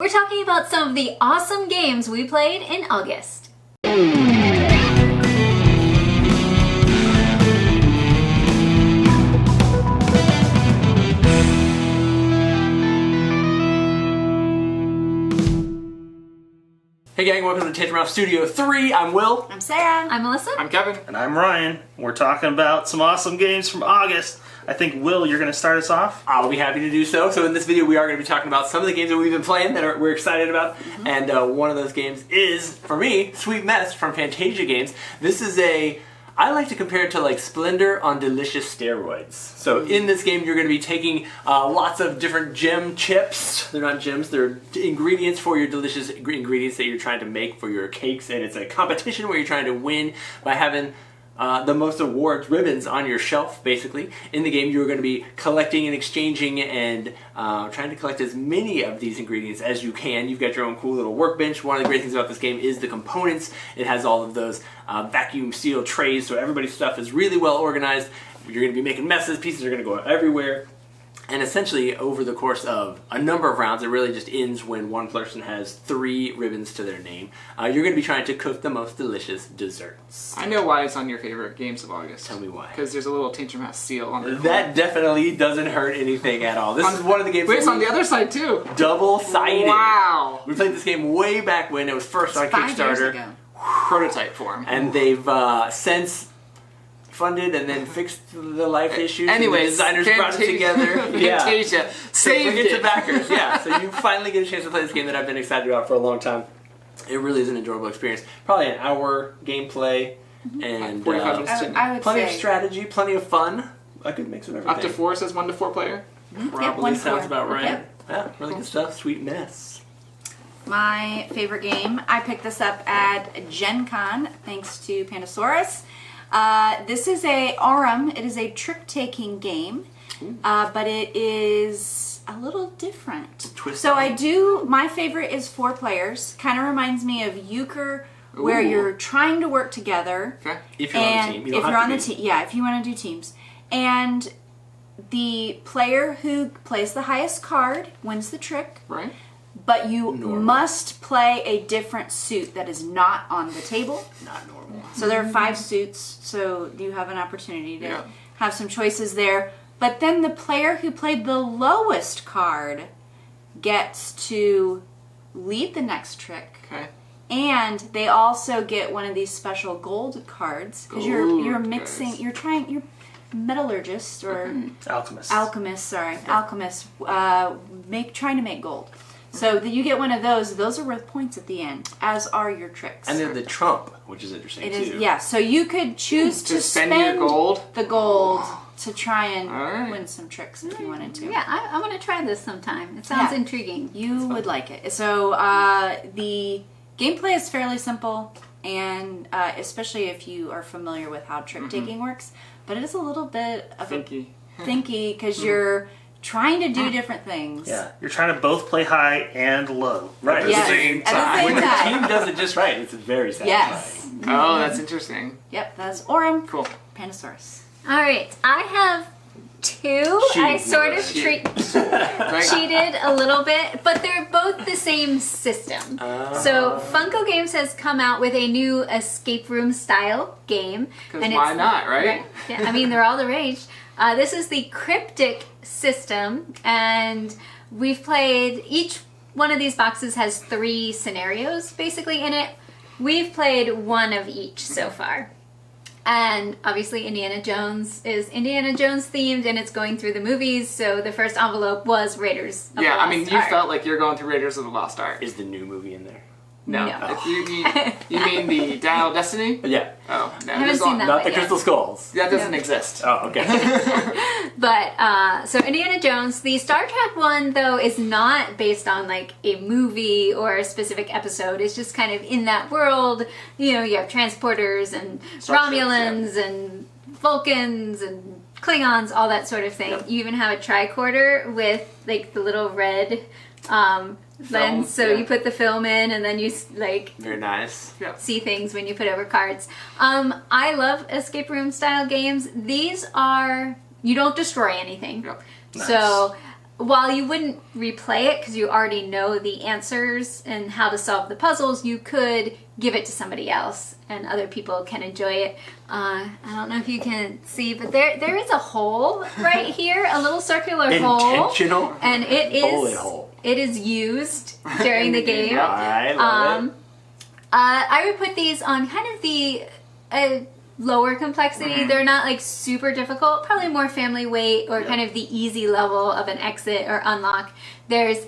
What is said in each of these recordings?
We're talking about some of the awesome games we played in August. Hey gang, welcome to Tantrum Ralph Studio 3. I'm Will. I'm Sarah. I'm Melissa. I'm Kevin. And I'm Ryan. We're talking about some awesome games from August. I think, Will, you're going to start us off? I'll be happy to do so. So in this video we are going to be talking about some of the games that we've been playing that we're excited about. And one of those games is, for me, Sweet Mess from Fantasia Games. This is I like to compare it to like Splendor on delicious steroids. So in this game you're going to be taking lots of different gem chips. They're not gems, they're ingredients for your delicious ingredients that you're trying to make for your cakes. And it's a competition where you're trying to win by having the most awards, ribbons on your shelf, basically. In the game, you're going to be collecting and exchanging and trying to collect as many of these ingredients as you can. You've got your own cool little workbench. One of the great things about this game is the components. It has all of those vacuum seal trays, so everybody's stuff is really well organized. You're going to be making messes. Pieces are going to go everywhere. And essentially, over the course of a number of rounds, it really just ends when one person has 3 ribbons to their name. You're going to be trying to cook the most delicious desserts. I know why it's on your favorite games of August. Tell me why. Because there's a little Tantrum House seal on the That definitely doesn't hurt anything at all. This is one of the games. Wait, it's on the other side too. Double-sided. Wow. We played this game way back when it was first on 5 years Kickstarter. ago. Prototype form. And they've since funded and then fixed the life issues. Anyways, and the designers brought it together. Fantasia. So Saved bring it to it. backers. Yeah, so you finally get a chance to play this game that I've been excited about for a long time. It really is an enjoyable experience. Probably an hour gameplay and 45 minutes to I would plenty of say strategy, plenty of fun. A good mix of everything. Up to 4 says 1 to 4 player. Probably 1 to sounds 4. about right. Okay. Yeah, really good stuff. Sweet Mess. My favorite game. I picked this up at Gen Con thanks to Pandasaurus. This is a Aurum. It is a trick-taking game, but it is a little different. Twist So on I it. do. My favorite is 4 players. Kind of reminds me of Euchre, where Ooh. you're trying to work together. Okay. If you're on And the team. You if don't you're have on to the be. team, yeah, if you want to do teams. And the player who plays the highest card wins the trick. Right? But you Normal. must play a different suit that is not on the table. Not normal. So there are 5 suits, so you have an opportunity to Yeah. have some choices there. But then the player who played the lowest card gets to lead the next trick. Okay. And they also get one of these special gold cards because you're Gold mixing, cards. you're metallurgist or Alchemist. alchemist, trying to make gold. So that you get one of those. Those are worth points at the end, as are your tricks. And they're the trump, which is interesting It too. is, yeah. So you could choose to spend your gold? the gold to try and Alright. win some tricks if you wanted to. Yeah, I want to try this sometime. It sounds Yeah. intriguing. You would like it. So the gameplay is fairly simple, and especially if you are familiar with how trick taking works. But it is a little bit of Thinky. thinky because you're trying to do different things. Yeah, you're trying to both play high and low. Right. At the Yes, same at the time. same When the time. team does it just right, it's very satisfying. Yes. Oh, that's interesting. Yep. That's Aurum. Cool. Pandasaurus. All right, I have 2. I sort of Cheat. cheated a little bit, but they're both the same system. So Funko Games has come out with a new escape room style game. Because why not, right? Yeah, I mean, they're all the rage. This is the Cryptic system, and we've played, each one of these boxes has 3 scenarios basically in it. We've played 1 of each so far. And obviously Indiana Jones is Indiana Jones themed, and it's going through the movies, so the first envelope was Raiders of the Yeah, Lost I mean, you Ark. felt like you're going through Raiders of the Lost Ark. Is the new movie in there? No. No. If you mean the Dial of Destiny? Yeah. Oh, no. haven't there's seen that. Not the Yeah. Crystal Skulls. That doesn't exist. Oh, okay. But, so Indiana Jones, the Star Trek one, though, is not based on, like, a movie or a specific episode. It's just kind of in that world. You know, you have transporters and Starships, Romulans and Vulcans and Klingons, all that sort of thing. Yep. You even have a tricorder with, like, the little red lens. So yeah. you put the film in, and then you, like... Very nice. Yeah. see things when you put over cards. I love escape room style games. These are, you don't destroy anything. Yep. Nice. So while you wouldn't replay it because you already know the answers and how to solve the puzzles, you could give it to somebody else and other people can enjoy it. I don't know if you can see, but there is a hole right here, a little circular hole. Intentional? And Bullet hole. it is used during the game. I love it. I would put these on kind of the lower complexity. They're not like super difficult, probably more family weight or kind of the easy level of an exit or unlock. There's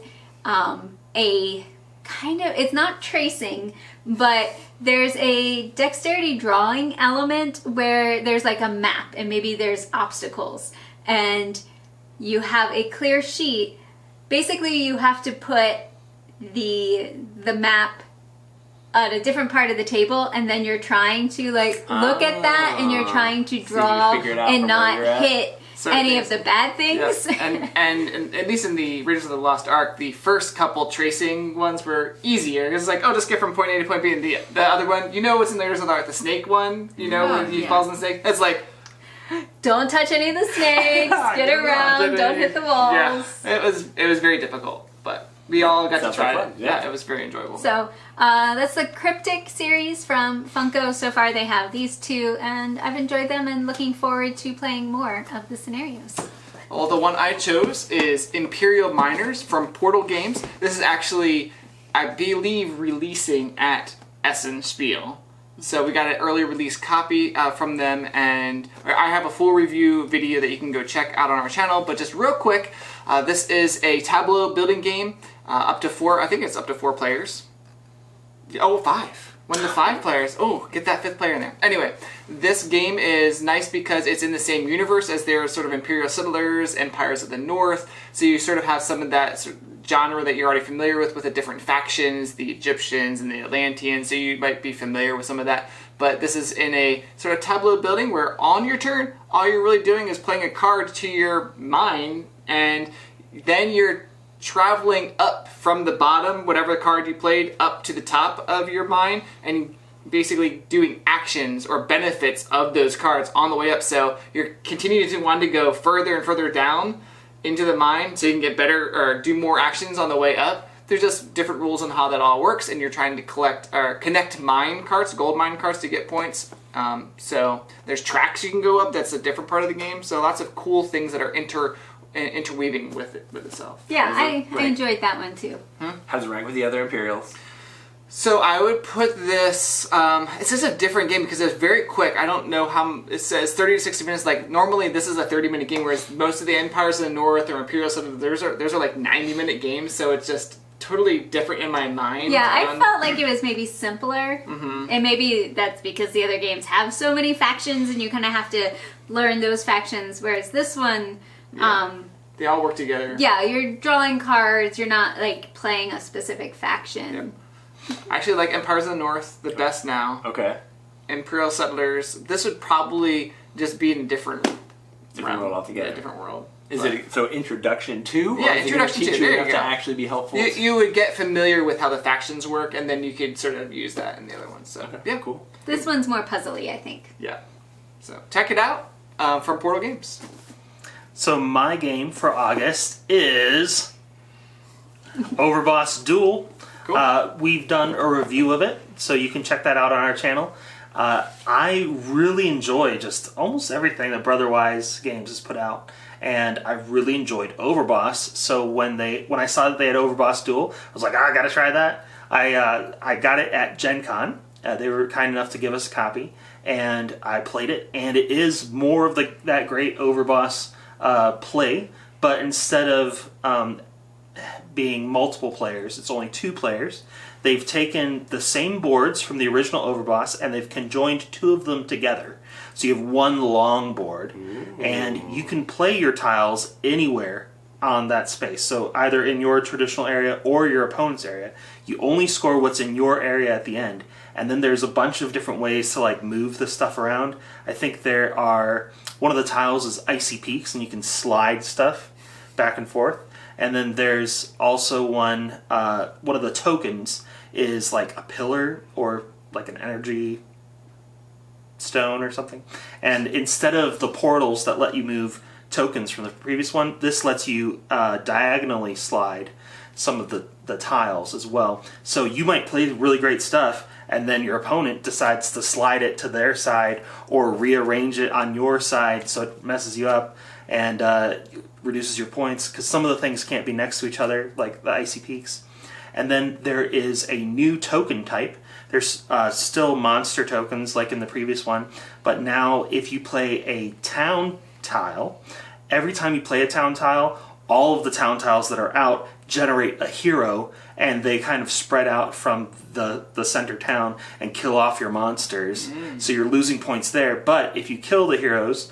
a kind of, it's not tracing, but there's a dexterity drawing element where there's like a map and maybe there's obstacles and you have a clear sheet. Basically you have to put the map at a different part of the table and then you're trying to like look at that and you're trying to draw and not hit any of the bad things. Yes. And at least in the Raiders of the Lost Ark, the first couple tracing ones were easier. It's like, oh, just get from point A to point B. And the other one, you know what's in the Raiders of the Ark, the snake one, you know, when he falls in the snake. It's like, don't touch any of the snakes, get around, don't hit the walls. Yeah, it was very difficult, but we all got to try it. Yeah, it was very enjoyable. So that's the Cryptic series from Funko. So far they have these two and I've enjoyed them and looking forward to playing more of the scenarios. Well, the one I chose is Imperial Miners from Portal Games. This is actually, I believe, releasing at Essen Spiel. So we got an early release copy from them, and I have a full review video that you can go check out on our channel. But just real quick, this is a tableau building game, up to 4, I think it's up to 4 players. Oh, 5. When the 5 players, oh, get that 5th player in there. Anyway, this game is nice because it's in the same universe as their sort of Imperial Settlers, Empires of the North. So you sort of have some of that sort of genre that you're already familiar with the different factions, the Egyptians and the Atlanteans, so you might be familiar with some of that. But this is in a sort of tableau building where on your turn, all you're really doing is playing a card to your mine, and then you're traveling up from the bottom, whatever card you played, up to the top of your mine, and basically doing actions or benefits of those cards on the way up. So you're continuing to want to go further and further down into the mine so you can get better or do more actions on the way up. There's just different rules on how that all works, and you're trying to collect or connect mine cards, gold mine cards, to get points. So there's tracks you can go up. That's a different part of the game. So lots of cool things that are interweaving with itself. Yeah, I enjoyed that one too. How does it rank with the other Imperials? So I would put this, it says a different game because it's very quick. I don't know how, it says 30 to 60 minutes. Like normally this is a 30-minute game, whereas most of the Empires of the North or Imperial Settlers, those are like 90-minute games. So it's just totally different in my mind. Yeah, I felt like it was maybe simpler. And maybe that's because the other games have so many factions and you kind of have to learn those factions. Whereas this one, they all work together. Yeah, you're drawing cards. You're not like playing a specific faction. Yep. I actually like Empires of the North the best now. Okay. Imperial Settlers, this would probably just be in a different world altogether. Yeah, different world. Is it so introduction to? Yeah, or is introduction it to. teach you There enough you go. to actually be helpful. You would get familiar with how the factions work, and then you could sort of use that in the other ones. So yeah, cool. This one's more puzzly, I think. Yeah. So check it out from Portal Games. So my game for August is Overboss Duel. Cool. We've done a review of it, so you can check that out on our channel. I really enjoy just almost everything that Brotherwise Games has put out, and I really enjoyed Overboss. So when I saw that they had Overboss Duel, I was like, I gotta try that. I got it at Gen Con. They were kind enough to give us a copy, and I played it, and it is more of that great Overboss play, but instead of being multiple players, it's only 2 players. They've taken the same boards from the original Overboss and they've conjoined 2 of them together. So you have one long board, and you can play your tiles anywhere on that space. So either in your traditional area or your opponent's area. You only score what's in your area at the end. And then there's a bunch of different ways to like move the stuff around. I think there are, one of the tiles is Icy Peaks, and you can slide stuff back and forth. And then there's also one of the tokens is like a pillar or like an energy stone or something. And instead of the portals that let you move tokens from the previous one. This lets you diagonally slide some of the tiles as well. So you might play really great stuff, and then your opponent decides to slide it to their side or rearrange it on your side so it messes you up and reduces your points, because some of the things can't be next to each other, like the icy peaks. And then there is a new token type. There's still monster tokens like in the previous one, but now if you play a town tile, every time you play a town tile, all of the town tiles that are out generate a hero, and they kind of spread out from the center town and kill off your monsters. So you're losing points there. But if you kill the heroes,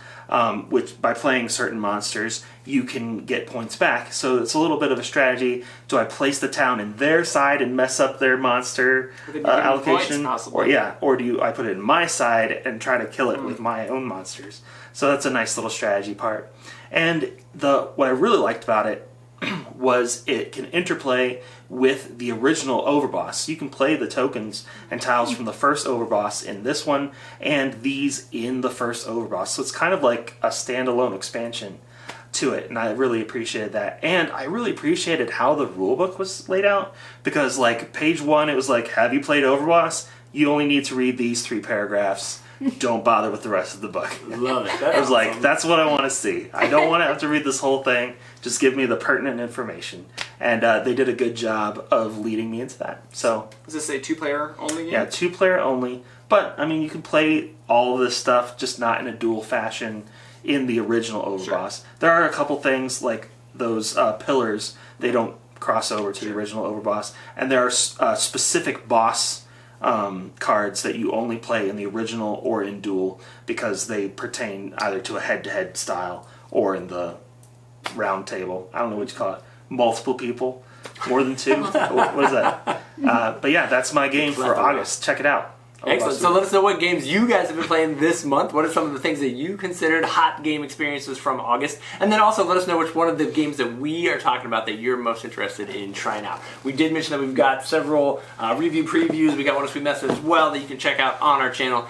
which by playing certain monsters, you can get points back. So it's a little bit of a strategy. Do I place the town in their side and mess up their monster allocation? Or do I put it in my side and try to kill it with my own monsters? So that's a nice little strategy part. And what I really liked about it was it can interplay with the original Overboss. You can play the tokens and tiles from the first Overboss in this one, and these in the first Overboss. So it's kind of like a standalone expansion to it, and I really appreciated that. And I really appreciated how the rulebook was laid out, because like page 1, it was like, have you played Overboss? You only need to read these 3 paragraphs. Don't bother with the rest of the book. Love it. I was like, that's what I want to see. I don't want to have to read this whole thing. Just give me the pertinent information. And they did a good job of leading me into that. So, is this a 2-player only game? Yeah, 2-player only. But, I mean, you can play all of this stuff, just not in a dual fashion in the original Overboss. Sure. There are a couple things, like those pillars, they don't cross over to the original Overboss. And there are specific boss cards that you only play in the original or in duel, because they pertain either to a head-to-head style or in the round table. I don't know what you call it. Multiple people? More than 2? What is that? But yeah, that's my game for August. Check it out. Excellent. So let us know what games you guys have been playing this month. What are some of the things that you considered hot game experiences from August? And then also let us know which one of the games that we are talking about that you're most interested in trying out. We did mention that we've got several review previews. We got one of Sweet Mess as well that you can check out on our channel.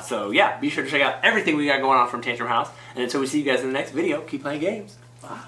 So yeah, be sure to check out everything we got going on from Tantrum House. And until we see you guys in the next video, keep playing games. Bye.